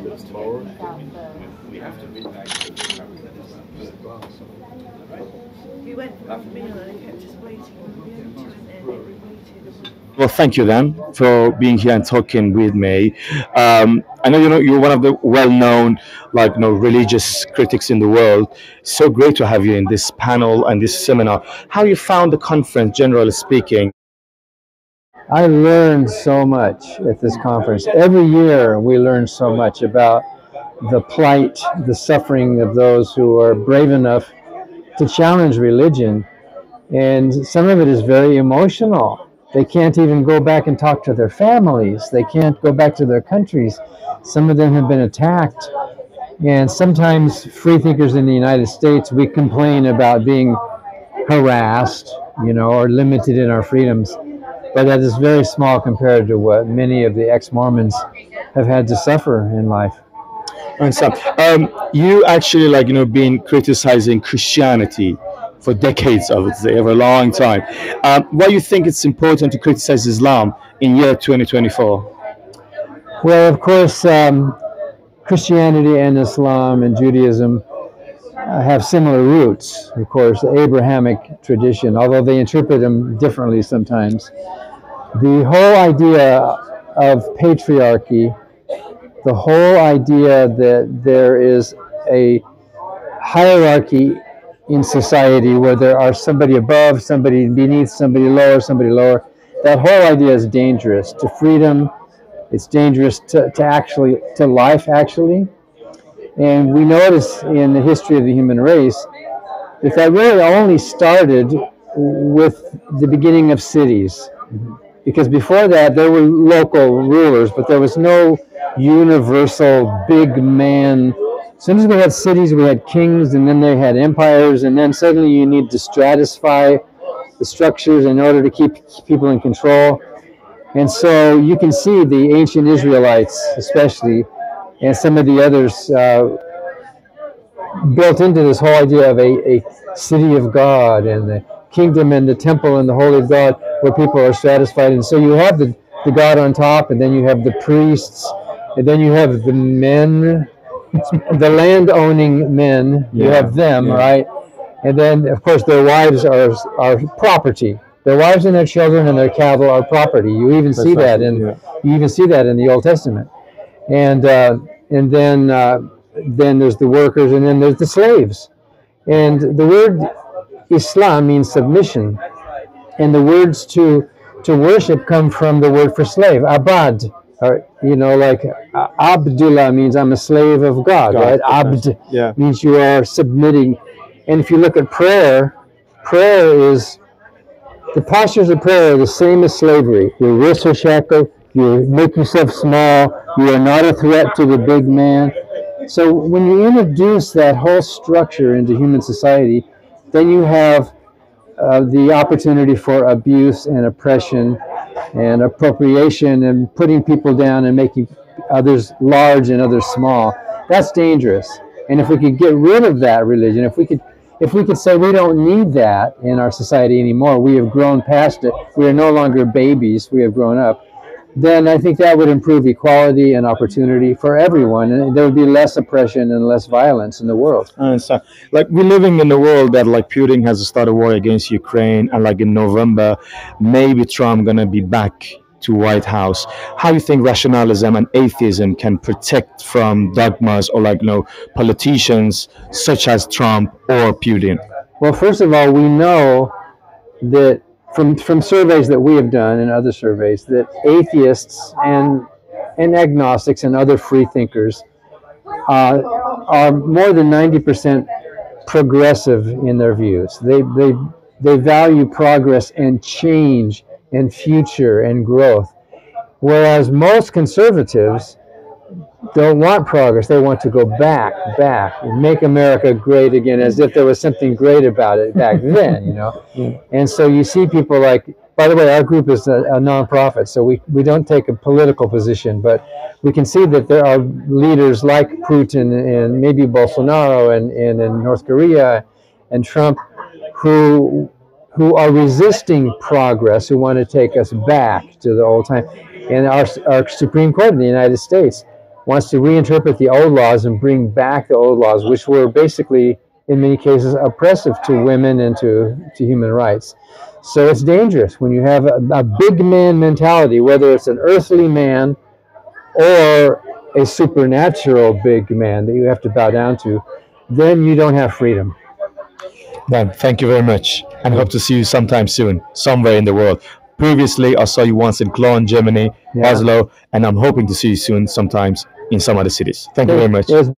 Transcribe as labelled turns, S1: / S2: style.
S1: just more. We have to be back to the
S2: We went for a meal and I kept just waiting and waited.
S3: Well, thank you then for being here and talking with me. I know you're one of the well-known religious critics in the world. So great to have you in this panel and this seminar. How you found the conference, generally speaking?
S4: I learned so much at this conference. Every year we learn so much about the plight, the suffering of those who are brave enough to challenge religion. And some of it is very emotional. They can't even go back and talk to their families. They can't go back to their countries. Some of them have been attacked. And sometimes freethinkers in the United States, we complain about being harassed, or limited in our freedoms. But that is very small compared to what many of the ex-Mormons have had to suffer in life.
S3: And so, you actually been criticizing Christianity for decades, I would say, over a long time. Why do you think it's important to criticize Islam in year 2024?
S4: Well, of course, Christianity and Islam and Judaism have similar roots, of course, the Abrahamic tradition, although they interpret them differently sometimes. The whole idea of patriarchy, the whole idea that there is a hierarchy in society where there are somebody above, somebody beneath, somebody lower, that whole idea is dangerous to freedom. It's dangerous to life, actually. And we notice in the history of the human race that really only started with the beginning of cities. Because before that, there were local rulers, but there was no universal big man. As soon as we had cities, we had kings, and then they had empires, and then suddenly you need to stratify the structures in order to keep people in control. And so you can see the ancient Israelites, especially, and some of the others built into this whole idea of a city of God and the kingdom and the temple and the holy of God where people are satisfied. And so you have the God on top, and then you have the priests, and then you have the men, the land-owning men. You have them, right? And then, of course, their wives are property. Their wives and their children and their cattle are property. You even see that in the Old Testament. And then there's the workers, and then there's the slaves. And the word Islam means submission, and the words to worship come from the word for slave, abad. Or, like Abdullah means I'm a slave of God, right? Abd means you are submitting. And if you look at prayer is, the postures of prayer are the same as slavery. Your wrists are shackled, you make yourself small, you are not a threat to the big man. So when you introduce that whole structure into human society, then you have the opportunity for abuse and oppression and appropriation and putting people down and making others large and others small. That's dangerous. And if we could get rid of that religion, if we could say we don't need that in our society anymore, we have grown past it, we are no longer babies, we have grown up, then I think that would improve equality and opportunity for everyone, and there would be less oppression and less violence in the world.
S3: So, we're living in a world that Putin has started a war against Ukraine, and in November, maybe Trump gonna be back to White House. How do you think rationalism and atheism can protect from dogmas or politicians such as Trump or Putin?
S4: Well, first of all, we know that from surveys that we have done and other surveys, that atheists and agnostics and other free thinkers are more than 90% progressive in their views. They value progress and change and future and growth, whereas most conservatives don't want progress. They want to go back, and make America great again, as if there was something great about it back then, And so you see people by the way, our group is a nonprofit, so we don't take a political position, but we can see that there are leaders like Putin and maybe Bolsonaro and in North Korea and Trump who are resisting progress, who want to take us back to the old time. And our Supreme Court in the United States wants to reinterpret the old laws and bring back the old laws, which were basically, in many cases, oppressive to women and to human rights. So it's dangerous when you have a big man mentality, whether it's an earthly man or a supernatural big man that you have to bow down to, then you don't have freedom.
S3: Dan, thank you very much, and hope to see you sometime soon, somewhere in the world. Previously, I saw you once in Cologne, Germany, Oslo, and I'm hoping to see you soon sometimes in some other cities. Thank you very much.